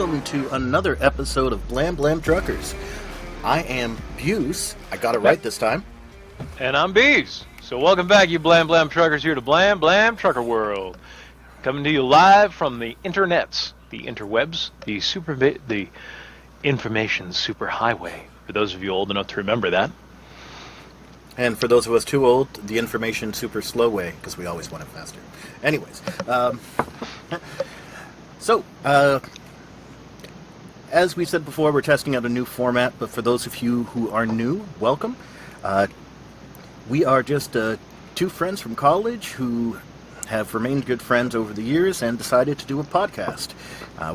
welcome to another episode of Blam Truckers. I am Buse. I got it right this time. And I'm Bees. So welcome back, you Blam Truckers, here to Blam Trucker World. Coming to you live from the internets, the interwebs, the information superhighway. For those of you old enough to remember that. And for those of us too old, the information super slow way, because we always want it faster. Anyways, as we said before, we're testing out a new format, but for those of you who are new, welcome. We are just two friends from college who have remained good friends over the years and decided to do a podcast.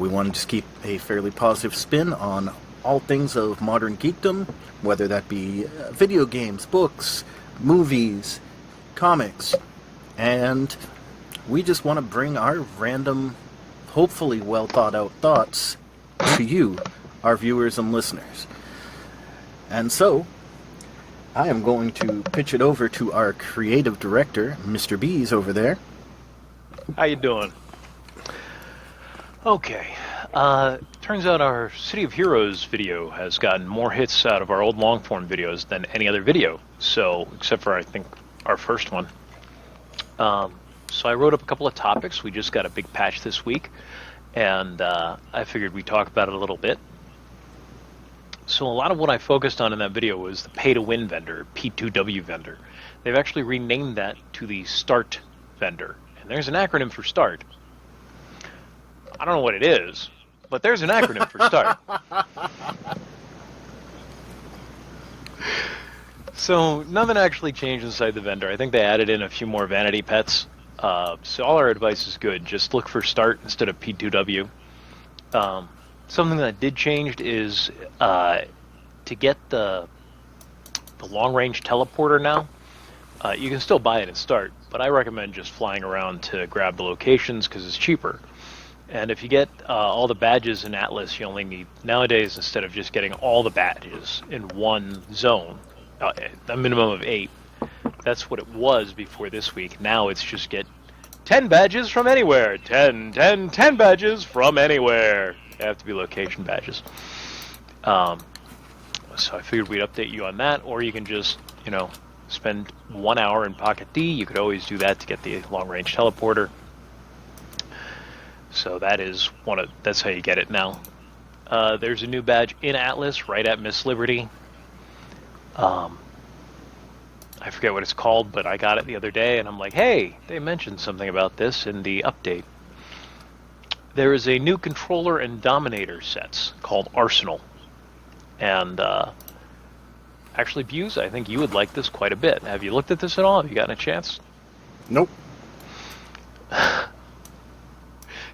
We wanted to keep a fairly positive spin on all things of modern geekdom, whether that be video games, books, movies, comics, and we just want to bring our random, hopefully well thought out thoughts to you, our viewers and listeners. And so, I am going to pitch it over to our creative director, Mr. Bees over there. How you doing? Okay. Turns out our City of Heroes video has gotten more hits out of our old long-form videos than any other video. So, except for, I think, our first one. So I wrote up a couple of topics. We just got a big patch this week. And I figured we'd talk about it a little bit. So a lot of what I focused on in that video was the pay-to-win vendor, P2W vendor. They've actually renamed that to the START vendor. And there's an acronym for START. I don't know what it is, but there's an acronym for START. So nothing actually changed inside the vendor. I think they added in a few more vanity pets. So all our advice is good. Just look for START instead of P2W. Something that did change is to get the long-range teleporter now. You can still buy it in START, but I recommend just flying around to grab the locations because it's cheaper. And if you get all the badges in Atlas, you only need, nowadays, instead of just getting all the badges in one zone, a minimum of 8, that's what it was before this week. Now it's just get 10 badges from anywhere. 10 badges from anywhere. They have to be location badges. So I figured we'd update you on that, or you can just, spend 1 hour in Pocket D. You could always do that to get the long-range teleporter. So that's how you get it now. There's a new badge in Atlas right at Miss Liberty. I forget what it's called, but I got it the other day, and I'm like, hey, they mentioned something about this in the update. There is a new controller and dominator sets called Arsenal. And actually, Buse, I think you would like this quite a bit. Have you looked at this at all? Have you gotten a chance? Nope.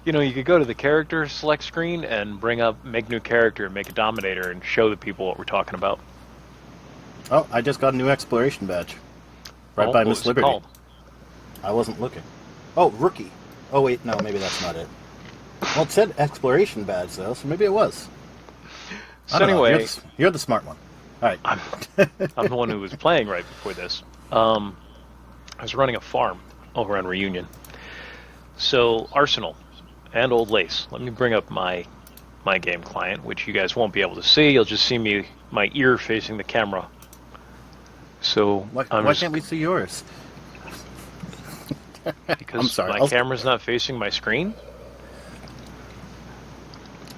You could go to the character select screen and make new character, and make a dominator, and show the people what we're talking about. Oh, I just got a new exploration badge. Right by Miss Liberty. Called? I wasn't looking. Oh, rookie. Oh, wait, no, maybe that's not it. Well, it said exploration badge, though, so maybe it was. So anyway... You're the smart one. All right. I'm the one who was playing right before this. I was running a farm over on Reunion. So, Arsenal and Old Lace. Let me bring up my game client, which you guys won't be able to see. You'll just see my ear facing the camera. So why can't we see yours? Because I'm sorry. My camera's not facing my screen?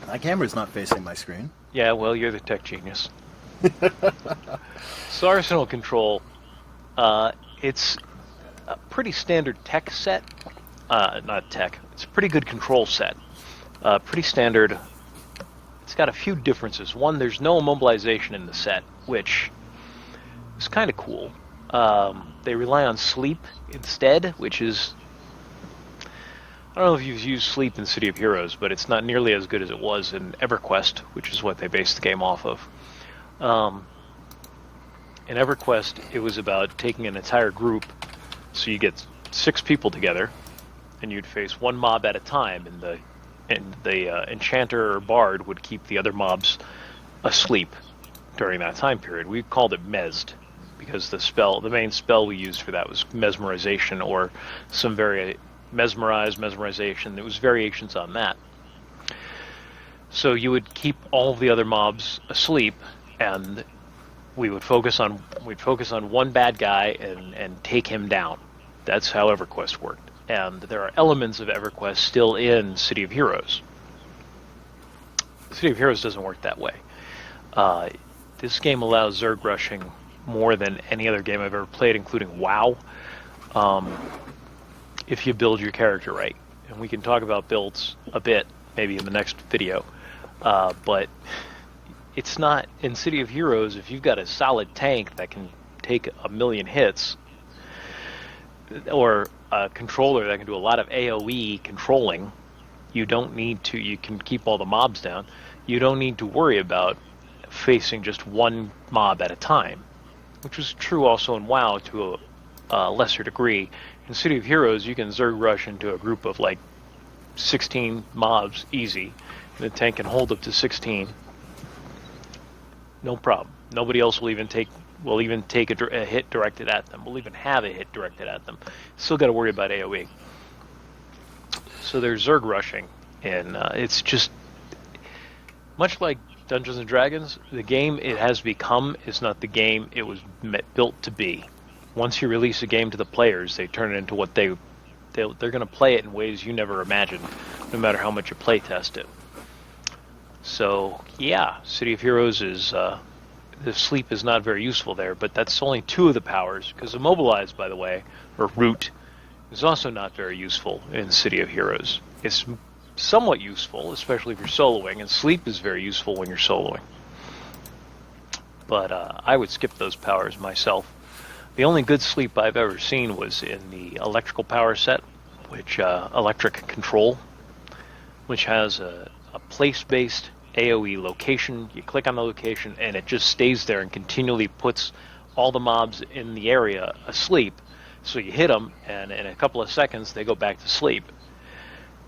My camera's not facing my screen. Yeah, well, you're the tech genius. So Arsenal control, it's a pretty standard tech set. Not tech. It's a pretty good control set. Pretty standard. It's got a few differences. One, there's no immobilization in the set, which is kind of cool. They rely on sleep instead, which is... I don't know if you've used sleep in City of Heroes, but it's not nearly as good as it was in EverQuest, which is what they based the game off of. In EverQuest, it was about taking an entire group, so you get 6 people together, and you'd face one mob at a time, and the enchanter or bard would keep the other mobs asleep during that time period. We called it Mezzed, because the main spell we used for that was mesmerization, or some mesmerization. There was variations on that. So you would keep all of the other mobs asleep, and we'd focus on one bad guy and take him down. That's how EverQuest worked. And there are elements of EverQuest still in City of Heroes. City of Heroes doesn't work that way. This game allows Zerg rushing more than any other game I've ever played, including WoW, if you build your character right. And we can talk about builds a bit, maybe in the next video. But it's not, in City of Heroes, if you've got a solid tank that can take 1,000,000 hits, or a controller that can do a lot of AoE controlling, you can keep all the mobs down. You don't need to worry about facing just one mob at a time, which was true also in WoW to a lesser degree. In City of Heroes, you can Zerg rush into a group of like 16 mobs easy. The tank can hold up to 16. No problem. Nobody else will even take a hit directed at them. We'll even have a hit directed at them. Still got to worry about AoE. So there's Zerg rushing, and it's just much like Dungeons and Dragons. The game it has become is not the game it was built to be. Once you release a game to the players, they turn it into what they're going to play it in ways you never imagined, no matter how much you play test it. So yeah, City of Heroes is the sleep is not very useful there, but that's only 2 of the powers, because Immobilize, by the way, or Root, is also not very useful in City of Heroes. It's somewhat useful, especially if you're soloing, and Sleep is very useful when you're soloing. But I would skip those powers myself. The only good sleep I've ever seen was in the electrical power set, which Electric Control, which has a place-based AoE location. You click on the location, and it just stays there and continually puts all the mobs in the area asleep. So you hit them, and in a couple of seconds, they go back to sleep.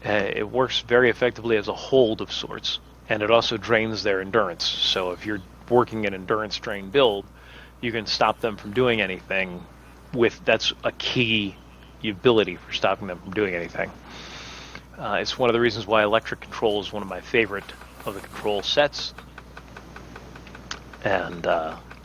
It works very effectively as a hold of sorts, and it also drains their endurance. So if you're working an endurance drain build, you can stop them from doing anything. That's a key ability for stopping them from doing anything. It's one of the reasons why Electric Control is one of my favorite of the control sets. And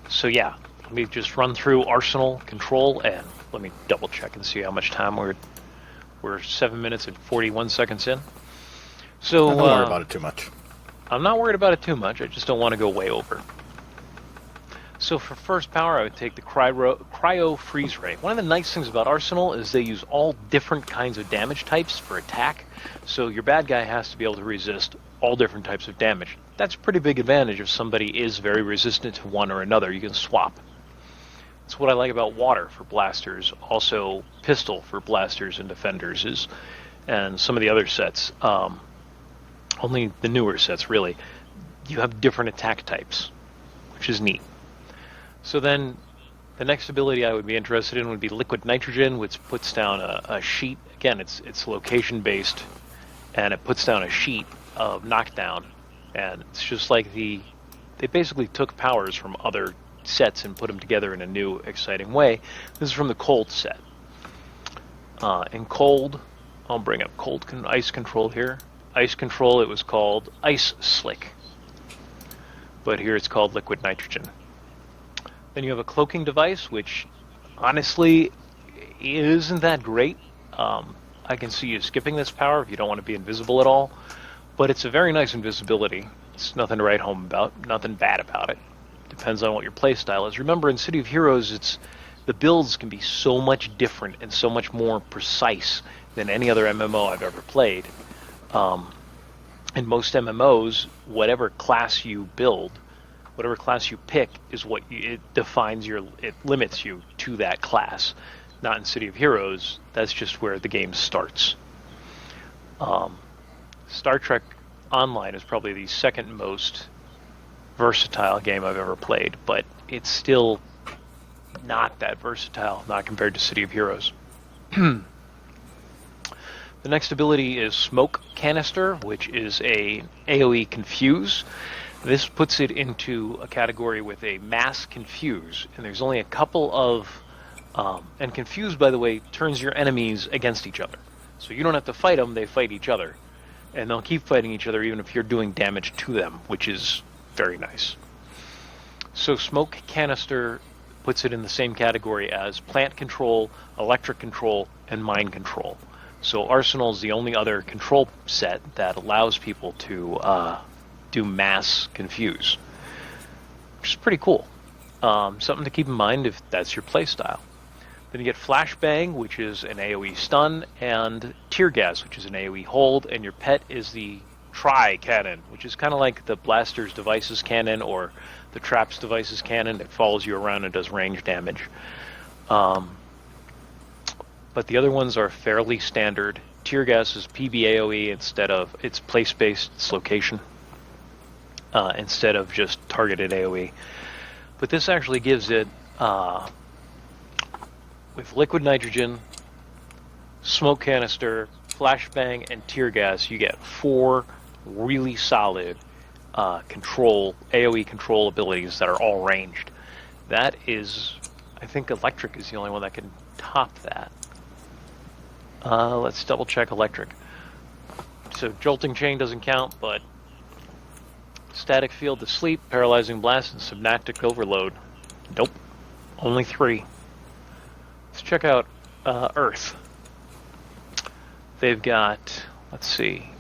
so yeah, let me just run through Arsenal Control, and let me double check and see how much time we're 7 minutes and 41 seconds in. So don't worry about it too much. I'm not worried about it too much. I just don't want to go way over. So for first power, I would take the Cryo Freeze Ray. One of the nice things about Arsenal is they use all different kinds of damage types for attack. So your bad guy has to be able to resist all different types of damage. That's a pretty big advantage if somebody is very resistant to one or another. You can swap. That's what I like about Water for blasters. Also Pistol for blasters and defenders and some of the other sets. Only the newer sets, really. You have different attack types, which is neat. So then the next ability I would be interested in would be Liquid Nitrogen, which puts down a sheet. Again, it's location-based, and it puts down a sheet of knockdown. And it's just like they basically took powers from other sets and put them together in a new, exciting way. This is from the Cold set. In Cold, I'll bring up Ice Control here. Ice Control, it was called Ice Slick. But here it's called Liquid Nitrogen. Then you have a cloaking device, which honestly isn't that great. I can see you skipping this power if you don't want to be invisible at all, but it's a very nice invisibility. It's nothing to write home about, nothing bad about it. Depends on what your playstyle is. Remember, in City of Heroes, the builds can be so much different and so much more precise than any other MMO I've ever played. In most MMOs, whatever class you build, whatever class you pick is it limits you to that class. Not in City of Heroes, that's just where the game starts. Star Trek Online is probably the second most versatile game I've ever played, but it's still not that versatile, not compared to City of Heroes. The next ability is Smoke Canister, which is a AoE Confuse. This puts it into a category with a Mass Confuse, and there's only a couple of... and Confuse, by the way, turns your enemies against each other. So you don't have to fight them, they fight each other. and they'll keep fighting each other even if you're doing damage to them, which is very nice. So Smoke Canister puts it in the same category as plant control, electric control, and mine control. So Arsenal is the only other control set that allows people to do mass confuse, which is pretty cool. Something to keep in mind if that's your playstyle. Then you get Flashbang, which is an AoE stun, and Tear Gas, which is an AoE hold, and your pet is the Tri-Cannon, which is kind of like the Blaster's Devices Cannon or the Trap's Devices Cannon. It follows you around and does range damage. But the other ones are fairly standard. Tear Gas is PB AoE instead of, it's place-based, it's location, instead of just targeted AoE. But this actually gives it, with liquid nitrogen, smoke canister, flashbang, and tear gas, you get 4 really solid AoE control abilities that are all ranged. That is, I think electric is the only one that can top that. Let's double check electric. So jolting chain doesn't count, but static field to sleep, paralyzing blast, and synaptic overload. Nope. Only 3. Let's check out Earth. They've got, let's see.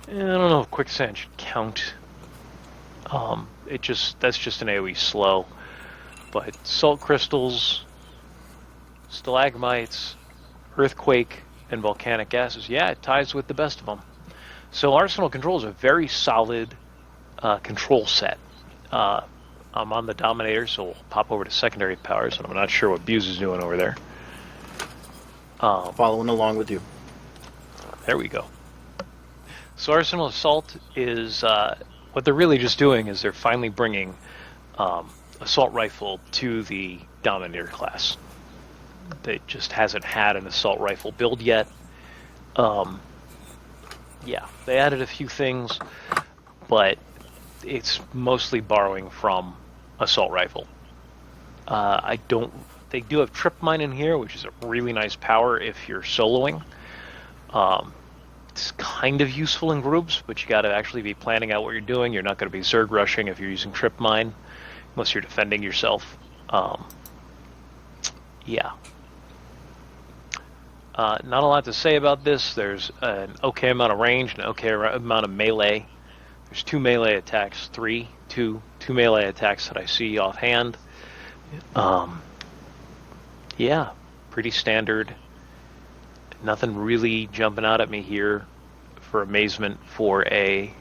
I don't know if quicksand should count. That's just an AoE slow. But salt crystals, stalagmites, earthquake, and volcanic gases. Yeah, it ties with the best of them. So Arsenal Control is a very solid control set. I'm on the Dominator, so we'll pop over to secondary powers, and I'm not sure what Buse is doing over there. Following along with you. There we go. So Arsenal Assault is, what they're really just doing is they're finally bringing Assault Rifle to the Dominator class. They just hasn't had an Assault Rifle build yet. Yeah, they added a few things, but it's mostly borrowing from Assault Rifle. They do have Trip Mine in here, which is a really nice power if you're soloing. It's kind of useful in groups, but you got to actually be planning out what you're doing. You're not going to be Zerg rushing if you're using Trip Mine, unless you're defending yourself. Yeah. Not a lot to say about this. There's an okay amount of range, an okay amount of melee. There's 2 melee attacks, two melee attacks that I see offhand. Yeah, pretty standard. Nothing really jumping out at me here for amazement for a...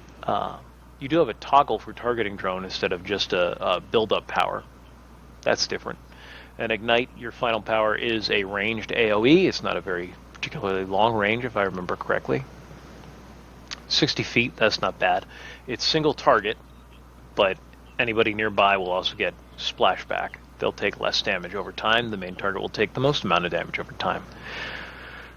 you do have a toggle for targeting drone instead of just a build-up power. That's different. And Ignite, your final power, is a ranged AoE. It's not a very particularly long range, if I remember correctly. 60 feet, that's not bad. It's single target, but anybody nearby will also get splashback. They'll take less damage over time. The main target will take the most amount of damage over time.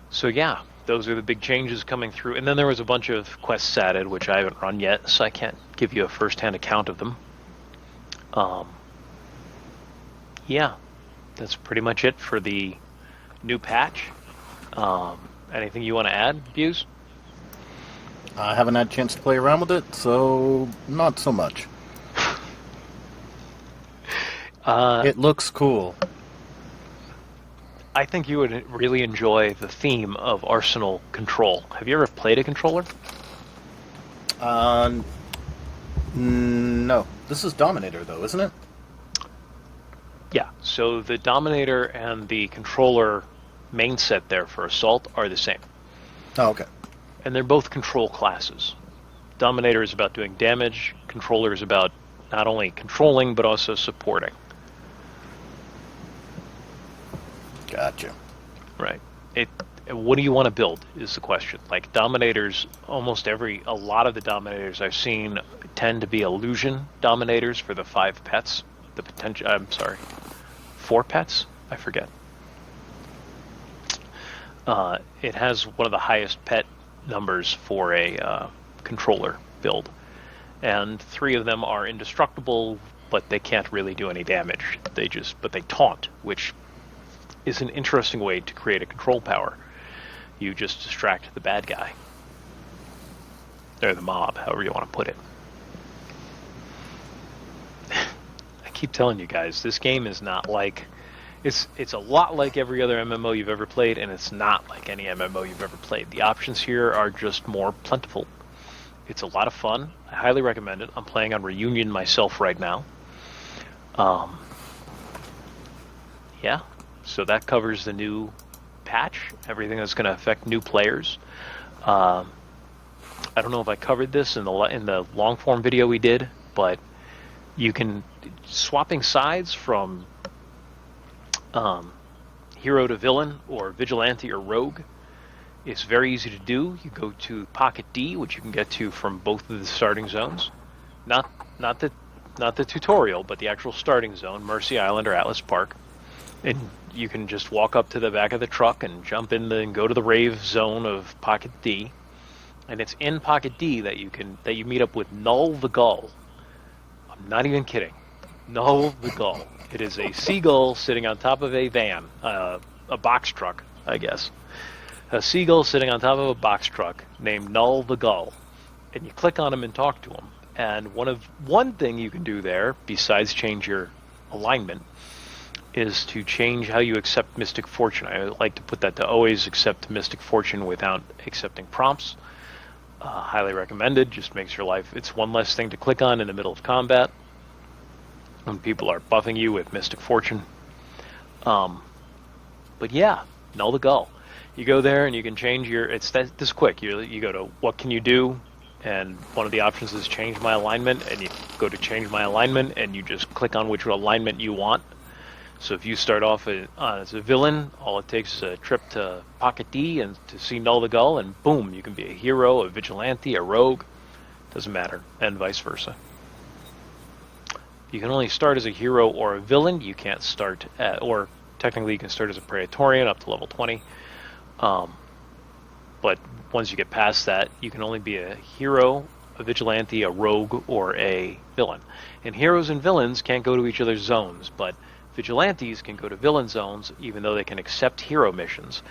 So yeah, those are the big changes coming through. And then there was a bunch of quests added, which I haven't run yet, so I can't give you a first-hand account of them. Yeah, that's pretty much it for the new patch. Anything you want to add, Buse? I haven't had a chance to play around with it, so not so much. It looks cool. I think you would really enjoy the theme of Arsenal Control. Have you ever played a controller? No. This is Dominator, though, isn't it? Yeah, so the Dominator and the controller main set there for Assault are the same. Oh, okay. And they're both control classes. Dominator is about doing damage, controller is about not only controlling, but also supporting. Gotcha. Right. What do you want to build is the question. Like Dominators, a lot of the Dominators I've seen tend to be illusion Dominators for the 5 pets. 4 pets? I forget. It has one of the highest pet numbers for a controller build. And 3 of them are indestructible, but they can't really do any damage. But they taunt, which is an interesting way to create a control power. You just distract the bad guy. Or the mob, however you want to put it. I keep telling you guys, this game is not like... It's a lot like every other MMO you've ever played, and it's not like any MMO you've ever played. The options here are just more plentiful. It's a lot of fun. I highly recommend it. I'm playing on Reunion myself right now. Yeah, so that covers the new patch, everything that's going to affect new players. I don't know if I covered this in the long form video we did, but you can swapping sides from hero to villain or vigilante or rogue. It's very easy to do. You go to Pocket D, which you can get to from both of the starting zones. Not the tutorial, but the actual starting zone, Mercy Island or Atlas Park. And you can just walk up to the back of the truck and jump in and go to the rave zone of Pocket D. And it's in Pocket D that you meet up with Null the Gull. I'm not even kidding. Null the Gull. It is a seagull sitting on top of a van, a box truck, I guess. A seagull sitting on top of a box truck named Null the Gull. And you click on him and talk to him. And one thing you can do there, besides change your alignment, is to change how you accept Mystic Fortune. I like to put that to always accept Mystic Fortune without accepting prompts. Highly recommended. Just makes your life... It's one less thing to click on in the middle of combat when people are buffing you with Mystic Fortune. But yeah, Null the Gull. You go there and you can change your... It's this quick. You go to what can you do, and one of the options is change my alignment, and you go to change my alignment, and you just click on which alignment you want. So if you start off as a villain, all it takes is a trip to Pocket D and to see Null the Gull, and boom, you can be a hero, a vigilante, a rogue. Doesn't matter, and vice versa. You can only start as a hero or a villain. You can't start or technically you can start as a Praetorian up to level 20. But once you get past that, you can only be a hero, a vigilante, a rogue, or a villain. And heroes and villains can't go to each other's zones, but vigilantes can go to villain zones, even though they can accept hero missions.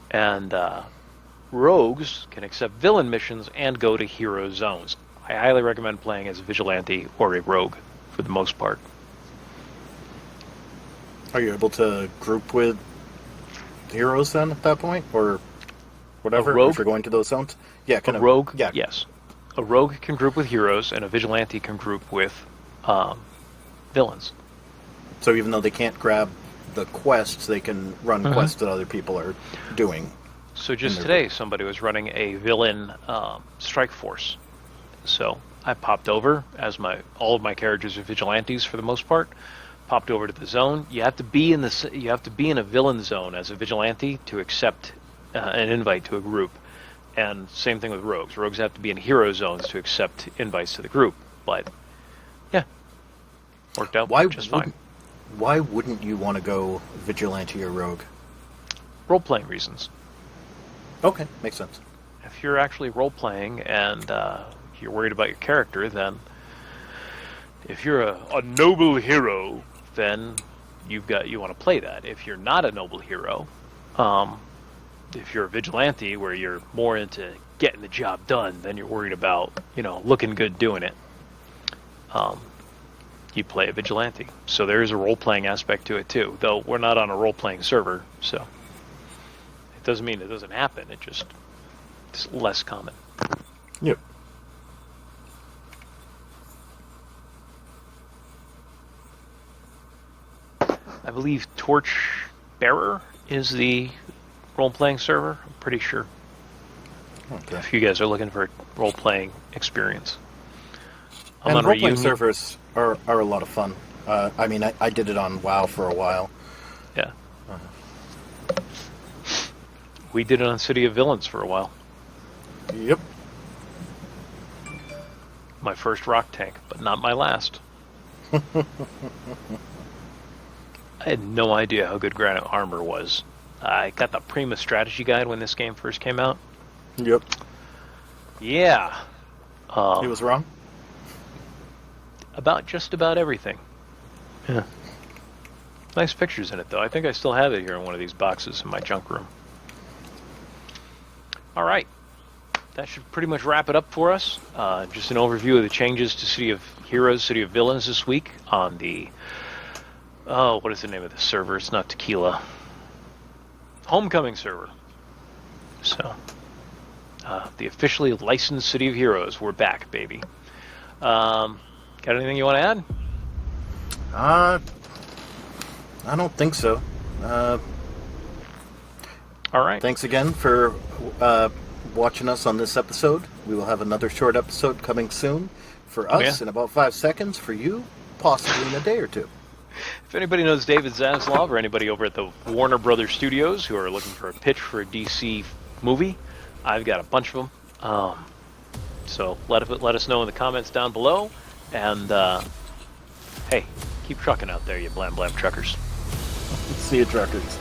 And rogues can accept villain missions and go to hero zones. I highly recommend playing as a vigilante or a rogue, for the most part. Are you able to group with heroes then at that point? Or whatever, a rogue? if you're going to those zones? Yeah, A rogue, yeah. Yes. A rogue can group with heroes, and a vigilante can group with villains. So even though they can't grab the quests, they can run quests that other people are doing. So just today, somebody was running a villain strike force. So I popped over, as all of my characters are vigilantes for the most part. Popped over to the zone. You have to be in a villain zone as a vigilante to accept an invite to a group. And same thing with rogues. Rogues have to be in hero zones to accept invites to the group. But yeah, worked out just fine. Why wouldn't you want to go vigilante or rogue? Role-playing reasons. Okay, makes sense. If you're actually role-playing and you're worried about your character, then if you're a noble hero, then you want to play that. If you're not a noble hero, if you're a vigilante where you're more into getting the job done, then you're worried about, looking good doing it. You play a vigilante. So there is a role-playing aspect to it too, though we're not on a role-playing server, so it doesn't mean it doesn't happen. It's less common. Yep. I believe Torchbearer is the role-playing server. I'm pretty sure. Okay. If you guys are looking for a role-playing experience. And role-playing servers are a lot of fun. I did it on WoW for a while. Yeah. We did it on City of Villains for a while. Yep. My first rock tank, but not my last. I had no idea how good Granite Armor was. I got the Prima Strategy Guide when this game first came out. Yep. Yeah. He was wrong? Just about everything. Yeah. Nice pictures in it, though. I think I still have it here in one of these boxes in my junk room. All right. that should pretty much wrap it up for us. Just an overview of the changes to City of Heroes, City of Villains this week on the... Oh, what is the name of the server? It's not Tequila. Homecoming server. So, the officially licensed City of Heroes. We're back, baby. Got anything you want to add? I don't think so. All right. Thanks again for watching us on this episode. We will have another short episode coming soon for us in about 5 seconds, for you, possibly in a day or two. If anybody knows David Zaslav or anybody over at the Warner Brothers Studios who are looking for a pitch for a DC movie, I've got a bunch of them. So let us know in the comments down below. And hey, keep trucking out there, you blam truckers. See you, truckers.